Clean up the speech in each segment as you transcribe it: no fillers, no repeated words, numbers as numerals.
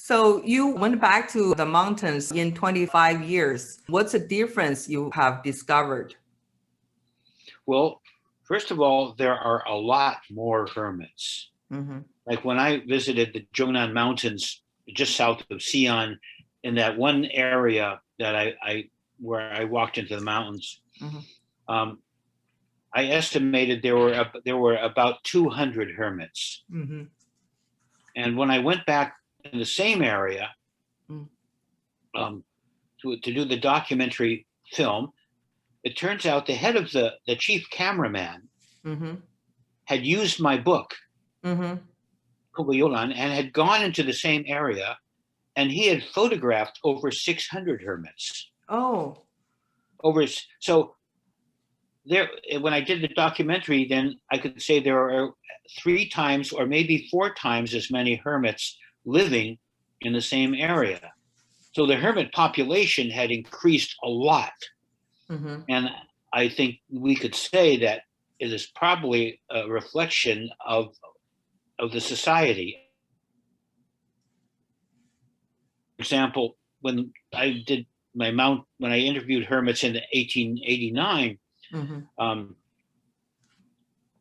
So you went back to the mountains in 25 years. What's the difference you have discovered? Well, first of all, there are a lot more hermits. Mm-hmm. Like when I visited the Zhongnan Mountains just south of Xi'an, in that one area that I where I walked into the mountains, Mm-hmm. um, I estimated there were about 200 hermits. Mm-hmm. And when I went back in the same area um, to do the documentary film, it turns out the head of the chief cameraman Mm-hmm. had used my book, Mm-hmm. Kubayolan, and had gone into the same area, and he had photographed over 600 hermits. Oh. Over so there, when I did the documentary, then I could say there are three times or maybe four times as many hermits living in the same area. So the hermit population had increased a lot. Mm-hmm. And I think we could say that it is probably a reflection of the society. For example, when I did when I interviewed hermits in 1889, Mm-hmm. um,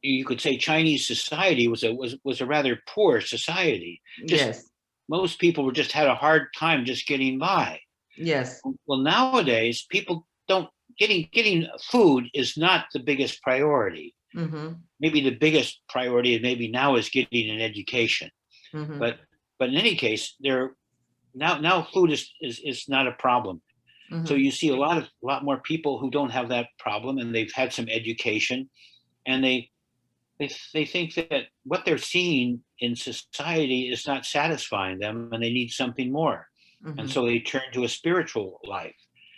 you could say Chinese society was a rather poor society. Just Yes. most people were just had a hard time just getting by. Yes. Well, nowadays people don't getting food is not the biggest priority. Mm-hmm. Maybe the biggest priority maybe now is getting an education. Mm-hmm. But in any case, there now food is not a problem. So Mm-hmm. you see a lot more people who don't have that problem, and they've had some education, and they think that what they're seeing in society is not satisfying them, and they need something more, and Mm-hmm. so they turn to a spiritual life.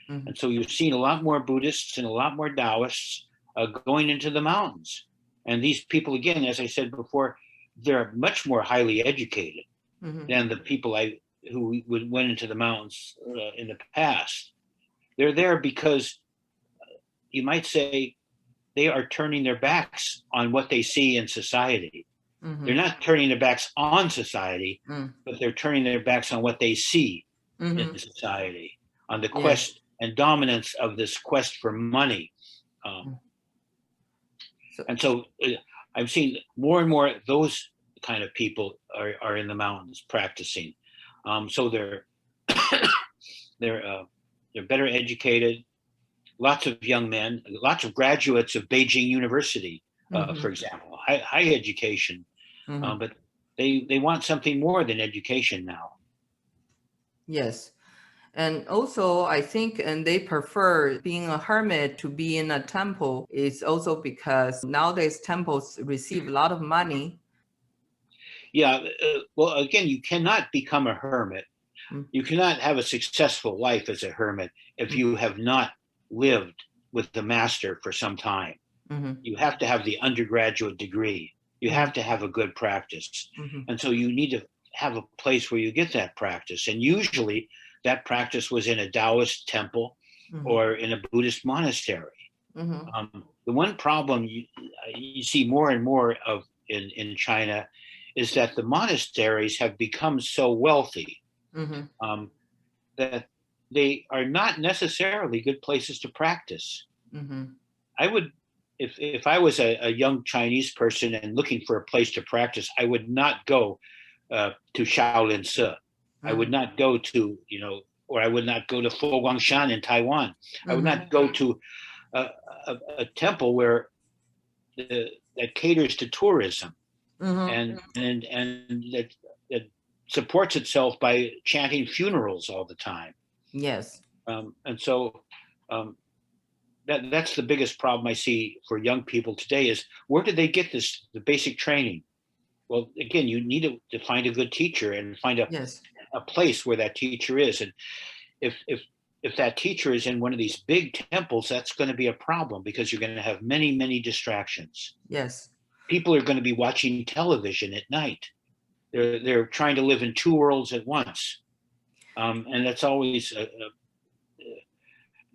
Mm-hmm. And so you've seen a lot more Buddhists and a lot more Taoists going into the mountains. And these people, again, as I said before, they're much more highly educated Mm-hmm. than the people who went into the mountains in the past. They're there because you might say they are turning their backs on what they see in society. They're Mm-hmm. not turning their backs on society, but they're turning their backs on what they see in Mm-hmm. society, on the Yes. quest and dominance of this quest for money. Um, So and so I've seen more and more those kind of people are in the mountains practicing. So they're uh, they're better educated. Lots of young men, lots of graduates of Beijing University, mm-hmm. for example, high education, Mm-hmm. but they want something more than education now. Yes. And also, I think, and they prefer being a hermit to be in a temple is also because nowadays temples receive a lot of money. Yeah, well, again, you cannot become a hermit. You cannot have a successful life as a hermit if you have not lived with the master for some time. Mm-hmm. You have to have the undergraduate degree. You Mm-hmm. have to have a good practice. Mm-hmm. And so you need to have a place where you get that practice. And usually that practice was in a Taoist temple Mm-hmm. or in a Buddhist monastery. Mm-hmm. The one problem you see more and more of in China is that the monasteries have become so wealthy Mm-hmm. um, that they are not necessarily good places to practice. Mm-hmm. I would, if I was a young Chinese person and looking for a place to practice, I would not go to Shaolin Se. I would Mm-hmm. not go to or I would not go to Foguangshan in Taiwan. I would Mm-hmm. not go to a, a temple where that caters to tourism Mm-hmm. and that supports itself by chanting funerals all the time. Yes. And so um, that's the biggest problem I see for young people today is where did they get the basic training? Well, again, you need to find a good teacher and find Yes. a place where that teacher is. And if if that teacher is in one of these big temples, that's going to be a problem because you're going to have many distractions. Yes. People are going to be watching television at night. They're trying to live in two worlds at once, and that's always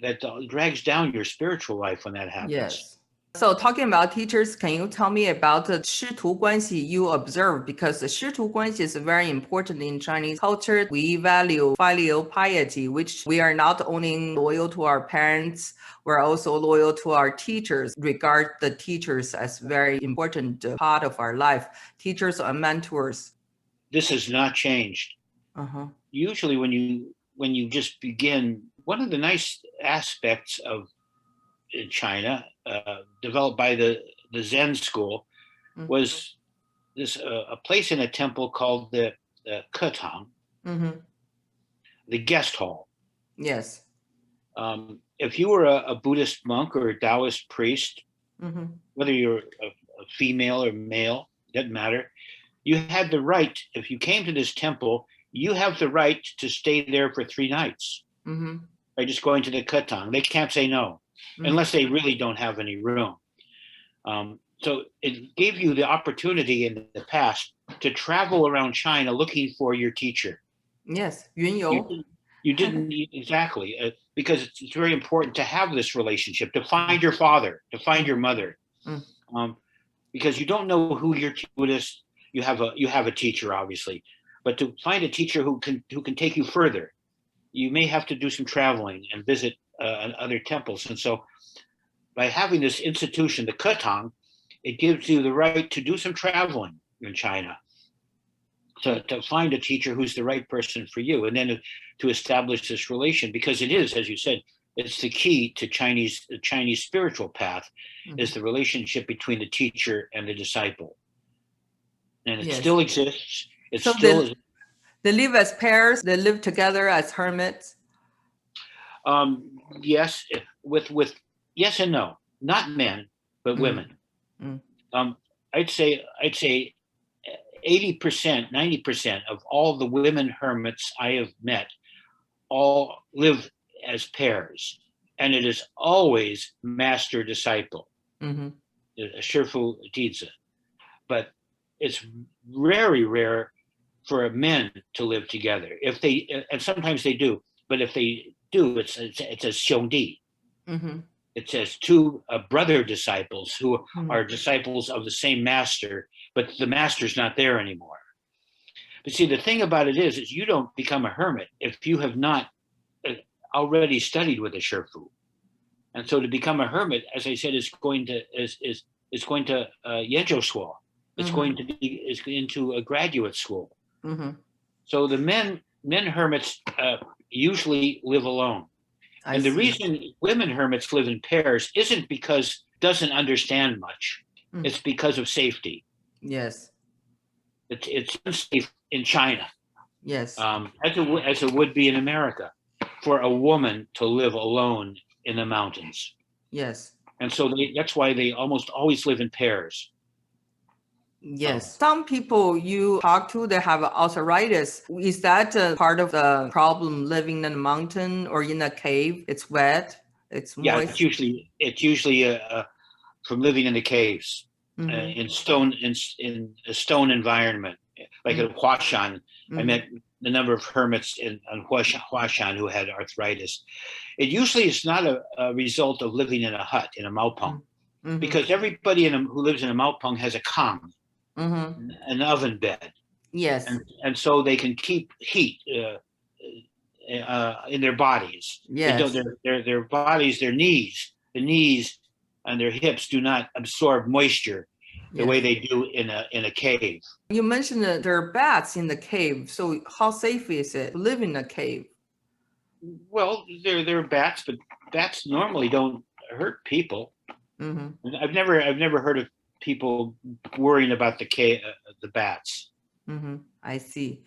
that drags down your spiritual life when that happens. Yes. So talking about teachers, can you tell me about the 师徒关系 you observe? Because the 师徒关系 is very important in Chinese culture. We value filial piety, which we are not only loyal to our parents, we're also loyal to our teachers, regard the teachers as very important part of our life. Teachers are mentors. This has not changed. Uh-huh. Usually when you just begin, one of the nice aspects of China, developed by the Zen school, Mhm. was this a place in a temple called the Ketang, Mm-hmm. the guest hall. Yes. If you were a Buddhist monk or a Taoist priest, Mm-hmm. whether you're a female or male, doesn't matter. You had the right, if you came to this temple, you have the right to stay there for 3 nights Mm-hmm. by just going to the Ketang. They can't say no, unless they really don't have any room. So it gave you the opportunity in the past to travel around China looking for your teacher. Yes. 云游. You didn't exactly, because it's very important to have this relationship, to find your father, to find your mother, because you don't know who your teacher is. You have a teacher, obviously, but to find a teacher who can take you further, you may have to do some traveling and visit other temples. And so, by having this institution, the Ketang, it gives you the right to do some traveling in China, to find a teacher who's the right person for you, and then to establish this relation, because it is, as you said, it's the key to the Chinese spiritual path, is the relationship between the teacher and the disciple. And it Yes. still exists. It So still is. they live as pairs, they live together as hermits. Yes, with yes and no, not men, but women. I'd say 80%, 90% of all the women hermits I have met all live as pairs, and it is always master disciple, Shifu Dizi. But it's very rare for men to live together. If they, and sometimes they do, but if they do, it's a xiongdi. It says 2 brother disciples who are disciples of the same master, but the master's not there anymore. But see, the thing about it is you don't become a hermit if you have not already studied with a Shifu. And so to become a hermit, as I said, is going to Yenzhou school. It's going to be into a graduate school. So the men hermits usually live alone. And the reason women hermits live in pairs isn't because doesn't understand much. It's because of safety. Yes. It's unsafe in China. Yes. As it would be in America, for a woman to live alone in the mountains. Yes. And so that's why they almost always live in pairs. Yes. Some people you talk to, they have arthritis. Is that part of the problem living in a mountain or in a cave? It's wet, it's moist. Yeah, it's usually from living in the caves, in a stone environment, like at Huashan. I met a number of hermits in Huashan who had arthritis. It usually is not a result of living in a hut, in a maopeng, because everybody who lives in a maopeng has a kang, an oven bed. Yes. And so they can keep heat in their bodies. Yes. Their bodies, the knees and their hips do not absorb moisture the way they do in a cave. You mentioned that there are bats in the cave. So how safe is it to live in a cave? Well, there are bats, but bats normally don't hurt people. I've never heard of people worrying about the bats. I see.